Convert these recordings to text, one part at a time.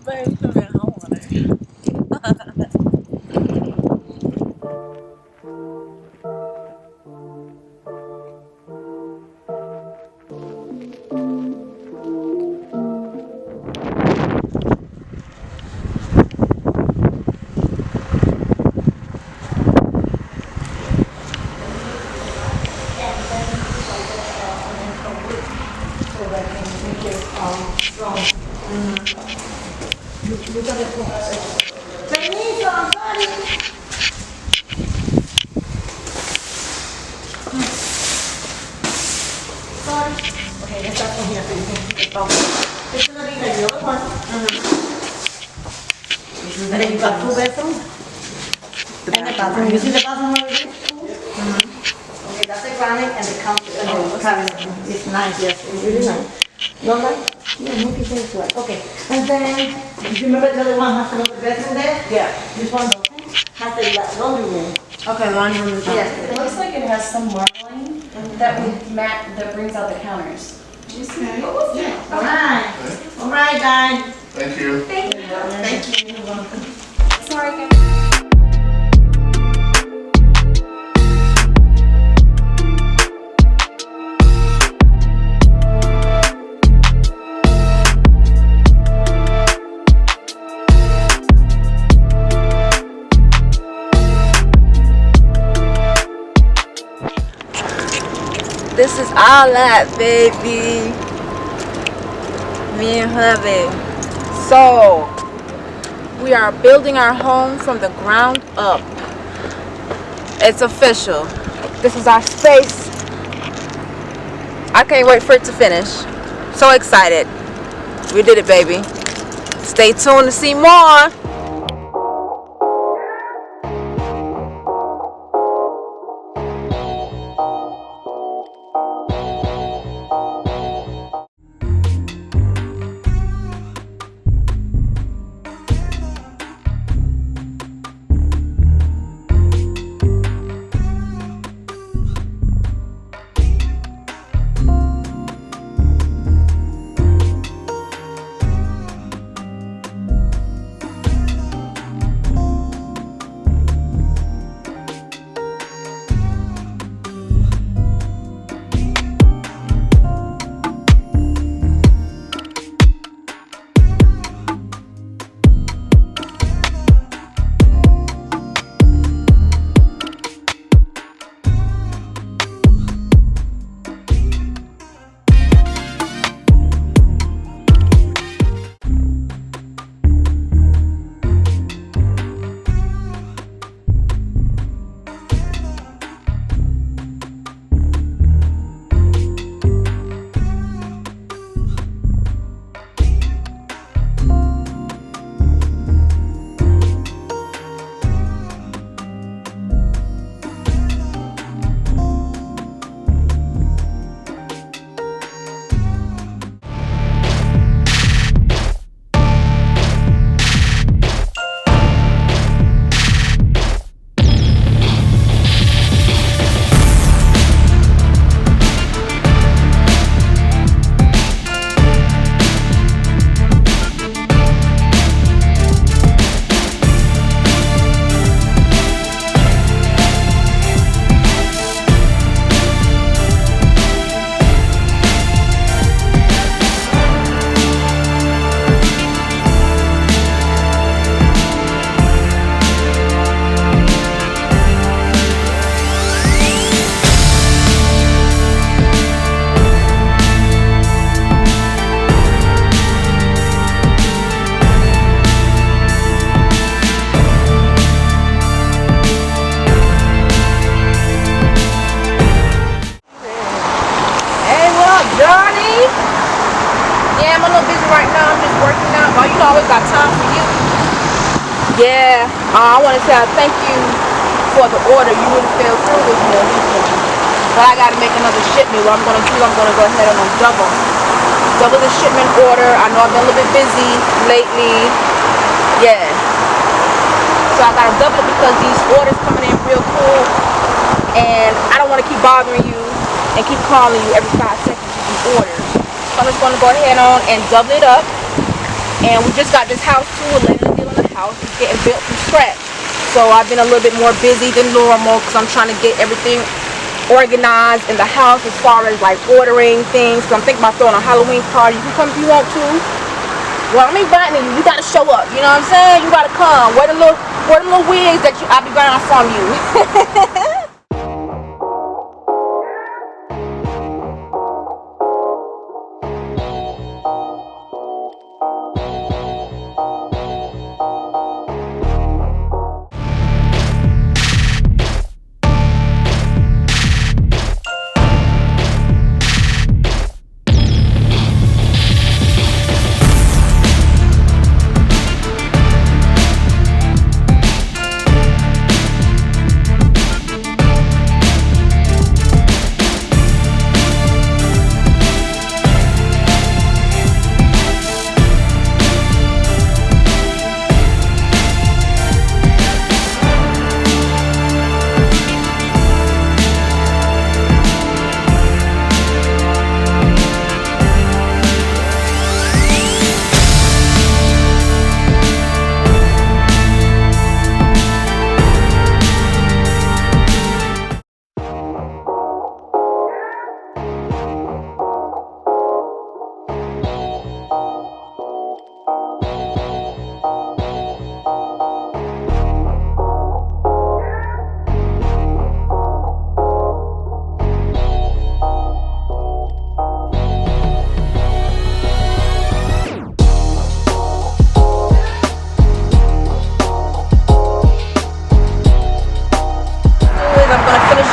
baby, come here. I want it. Okay, let's start from here so you can see the bubble. This is gonna be the yellow one. And then you got two bedrooms. And the bathroom. You see the bathroom already? Okay, that's the granite and the counter and the cabinet. It's nice, yes, it's really nice. No, like? Yeah, maybe this one. Okay, and then, do you remember the other one has another bedroom there? Yeah. This one doesn't. Has the laundry room. Okay, laundry room is on. Yes. It looks like it has some marbling that would that brings out the counters. Did you see? What was that? All right, guys. Thank you. Thank you. Thank you. You're welcome. Sorry, guys. This is all that, baby. Me and hubby. So, we are building our home from the ground up. It's official. This is our space. I can't wait for it to finish. So excited. We did it, baby. Stay tuned to see more. Yeah, I want to say thank you for the order. You really fell through with me. But I got to make another shipment. What I'm going to do, I'm going to go ahead and double the shipment order. I know I've been a little bit busy lately. Yeah. So I got to double it because these orders coming in real cool. And I don't want to keep bothering you and keep calling you every 5 seconds to do orders. So I'm just going to go ahead on and double it up. And we just got this house too. We're letting deal on the house. It's getting built from scratch. So I've been a little bit more busy than normal because I'm trying to get everything organized in the house as far as like ordering things. So I'm thinking about throwing a Halloween party. You can come if you want to. Well, I'm inviting you. You gotta show up. You know what I'm saying? You gotta come. Wear the little wigs that I be buying from you.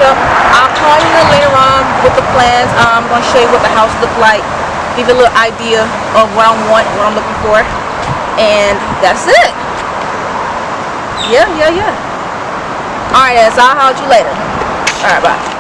I'll call you later on with the plans. I'm going to show you what the house looks like, give you a little idea of what I want, what I'm looking for, and that's it. Yeah. Alright, so I'll holler at you later. Alright, bye.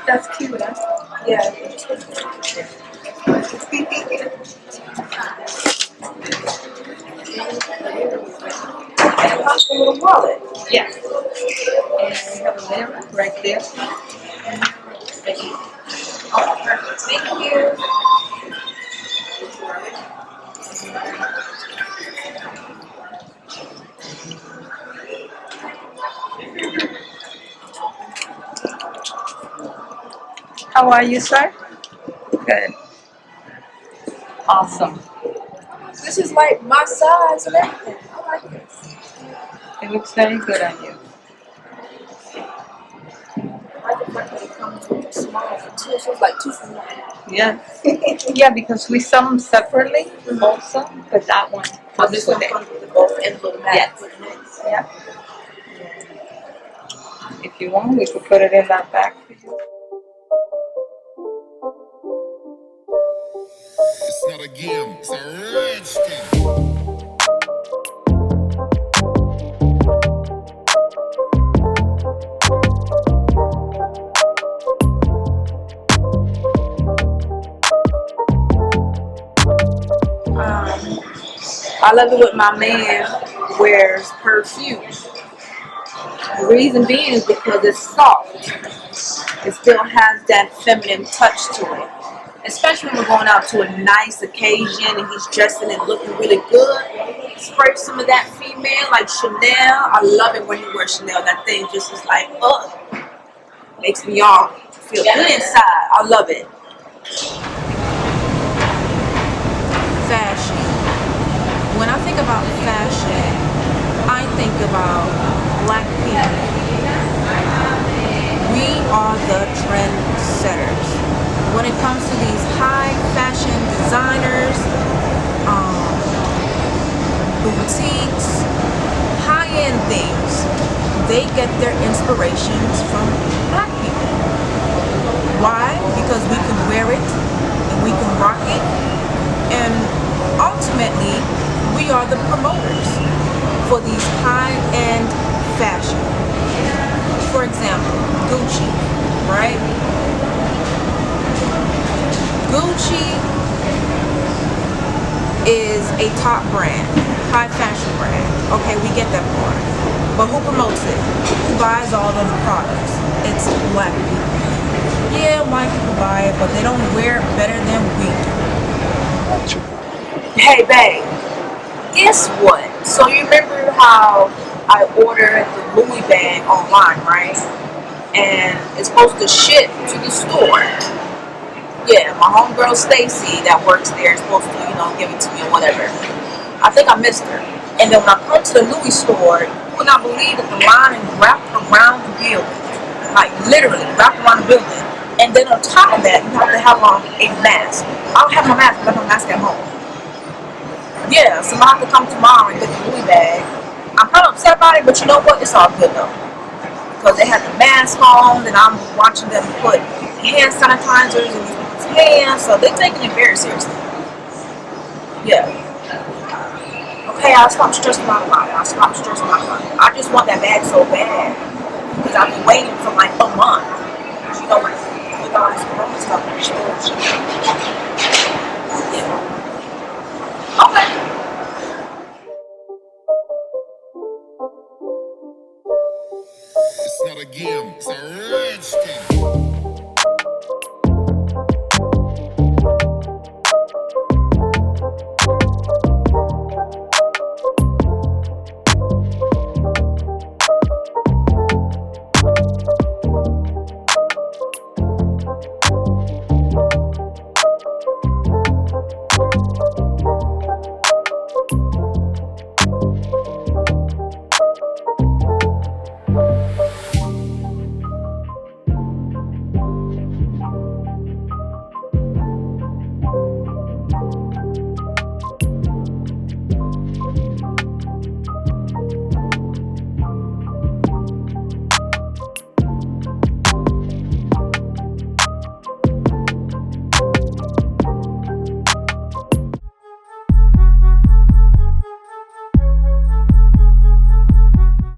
That's cute, huh? Yeah. And a little wallet. Yeah. And we have a mirror right there. Thank you. Oh, perfect. Thank you. How are you, sir? Good. Awesome. This is like my size and everything. I like this. It looks very good on you. I think it comes too small for two. So it's like 2 for 1. Yes. Yeah, because we sell them separately also, but that one comes this with one it. comes with the both and little mat. Yes. Yeah. If you want, we could put it in that bag for you. It's not a game, it's a rich thing. I love it when my man wears perfume. The reason being is because it's soft. It still has that feminine touch to it. Especially when we're going out to a nice occasion and he's dressing and looking really good. Spray some of that female, like Chanel. I love it when he wears Chanel. That thing just is like, ugh. Makes me all feel good inside. I love it. Fashion. When I think about fashion, I think about black people. We are the trendsetters. When it comes to these high fashion designers, boutiques, high-end things, they get their inspirations from black people. Why? Because we can wear it and we can rock it, and ultimately we are the promoters for these high-end fashion. For example, Gucci, right? Gucci is a top brand, high fashion brand. Okay, we get that part. But who promotes it? Who buys all those products? It's black people. Yeah, white people buy it, but they don't wear it better than we do. Hey, babe, guess what? So you remember how I ordered the Louis bag online, right? And it's supposed to ship to the store. Yeah, my homegirl Stacy that works there is supposed to, give it to me or whatever. I think I missed her. And then when I come to the Louis store, you would not believe that the line is wrapped around the building. Like literally wrapped around the building. And then on top of that, you have to have on a mask. I don't have my mask, but I have my mask at home. Yeah, so I have to come tomorrow and get the Louis bag. I'm kind of upset about it, but you know what? It's all good though. Because they had the mask on, and I'm watching them put hand sanitizers in these people's hands, so they're taking it very seriously. Yeah. Okay, I'll stop stressing out about it. I just want that bag so bad. Because I've been waiting for like a month. You know, with all this corona stuff and shit. Yeah. Okay. It's not a game, it's a rich thing.